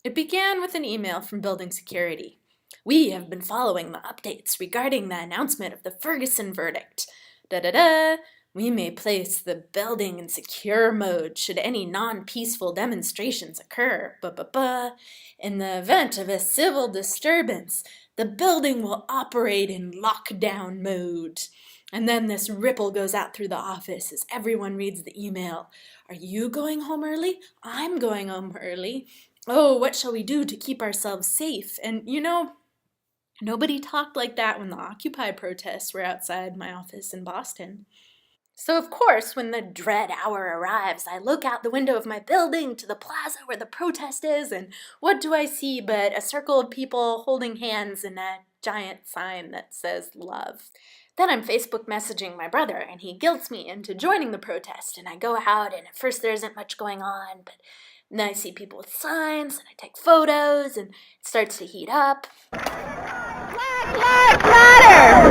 It began with an email from building security. We have been following the updates regarding the announcement of the Ferguson verdict. Da-da-da. We may place the building in secure mode should any non-peaceful demonstrations occur. Ba-ba-ba. In the event of a civil disturbance, the building will operate in lockdown mode. And then this ripple goes out through the office as everyone reads the email. Are you going home early? I'm going home early. Oh, what shall we do to keep ourselves safe? And nobody talked like that when the Occupy protests were outside my office in Boston. So, of course, when the dread hour arrives, I look out the window of my building to the plaza where the protest is, and what do I see but a circle of people holding hands and a giant sign that says love. Then I'm Facebook messaging my brother, and he guilts me into joining the protest, and I go out, and at first there isn't much going on, but then I see people with signs, and I take photos, and it starts to heat up. Black Lives Matter!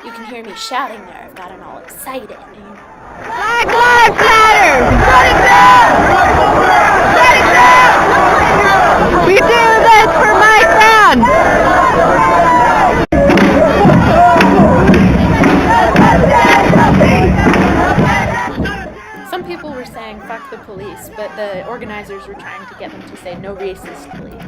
You can hear me shouting there. I've gotten all excited. Black Lives Matter! Shut it down! Shut it down! We do this for my son! Some people were saying fuck the police, but the organizers were trying to get them to say no racist police.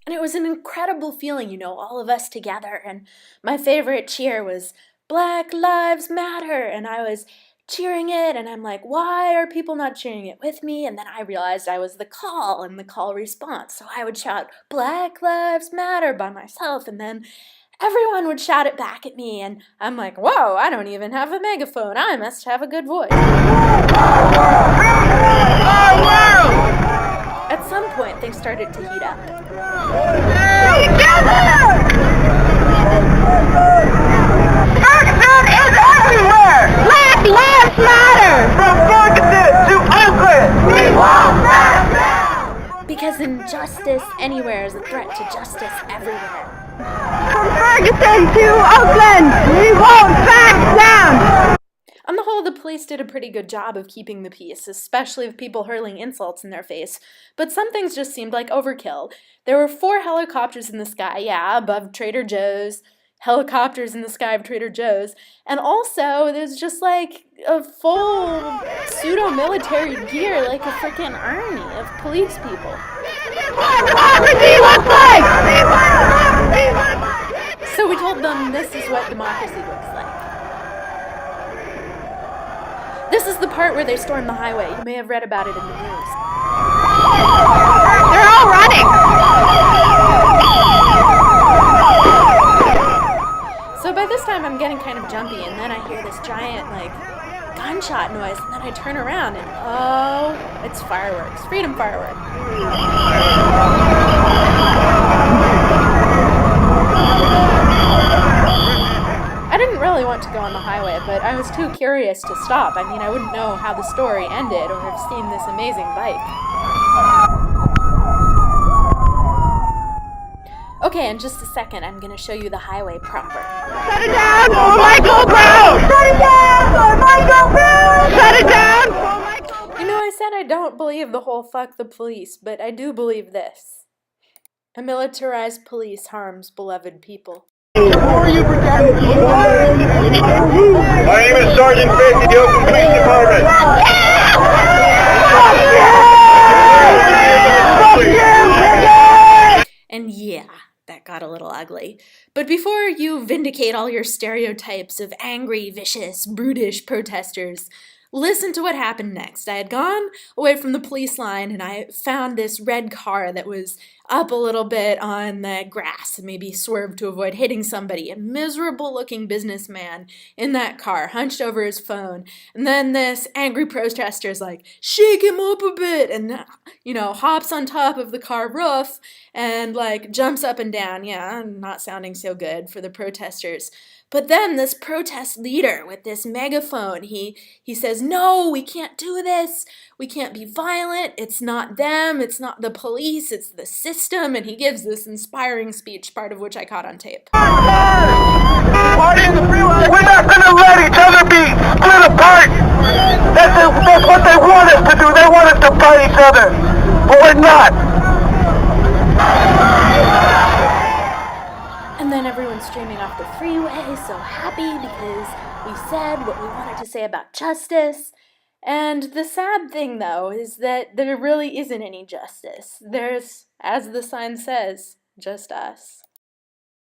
And it was an incredible feeling, all of us together. And my favorite cheer was Black Lives Matter. And I was cheering it, and I'm like, why are people not cheering it with me? And then I realized I was the call and the call response. So I would shout Black Lives Matter by myself, and then everyone would shout it back at me. And I'm like, whoa, I don't even have a megaphone. I must have a good voice. At some point, things started to heat up. Ferguson is everywhere! Black Lives Matter! From Ferguson to Oakland! We won't back down! Because injustice anywhere is a threat to justice everywhere. From Ferguson to Oakland! We won't back down! On the whole, the police did a pretty good job of keeping the peace, especially with people hurling insults in their face, but some things just seemed like overkill. There were 4 helicopters in the sky, above Trader Joe's, helicopters in the sky of Trader Joe's, and also there's just like a full pseudo-military gear, like a freaking army of police people. What democracy looks like! So we told them this is what democracy looks like. This is the part where they storm the highway. You may have read about it in the news. They're all running! So by this time I'm getting kind of jumpy, and then I hear this giant, gunshot noise, and then I turn around, and oh, it's fireworks. Freedom fireworks. I didn't really want to go on the highway, but I was too curious to stop. I mean, I wouldn't know how the story ended or have seen this amazing bike. Okay, in just a second, I'm going to show you the highway proper. Shut it down for Michael Brown! Shut it down for Michael Brown! Shut it down for Michael Brown! I said I don't believe the whole fuck the police, but I do believe this. A militarized police harms beloved people. Who are you protecting? My name is Sergeant Fick of the Oakland Police Department. And yeah, that got a little ugly. But before you vindicate all your stereotypes of angry, vicious, brutish protesters, listen to what happened next. I had gone away from the police line, and I found this red car that was up a little bit on the grass and maybe swerved to avoid hitting somebody. A miserable-looking businessman in that car, hunched over his phone. And then this angry protester is like, shake him up a bit, and, hops on top of the car roof and, jumps up and down. Yeah, not sounding so good for the protesters. But then this protest leader with this megaphone, he says, no, we can't do this. We can't be violent. It's not them. It's not the police. It's the system. And he gives this inspiring speech, part of which I caught on tape. We're not going to let each other be split apart. That's That's what they want us to do. They want us to fight each other. But we're not. And then everyone's streaming off the freeway, so happy because we said what we wanted to say about justice. And the sad thing, though, is that there really isn't any justice. There's, as the sign says, just us.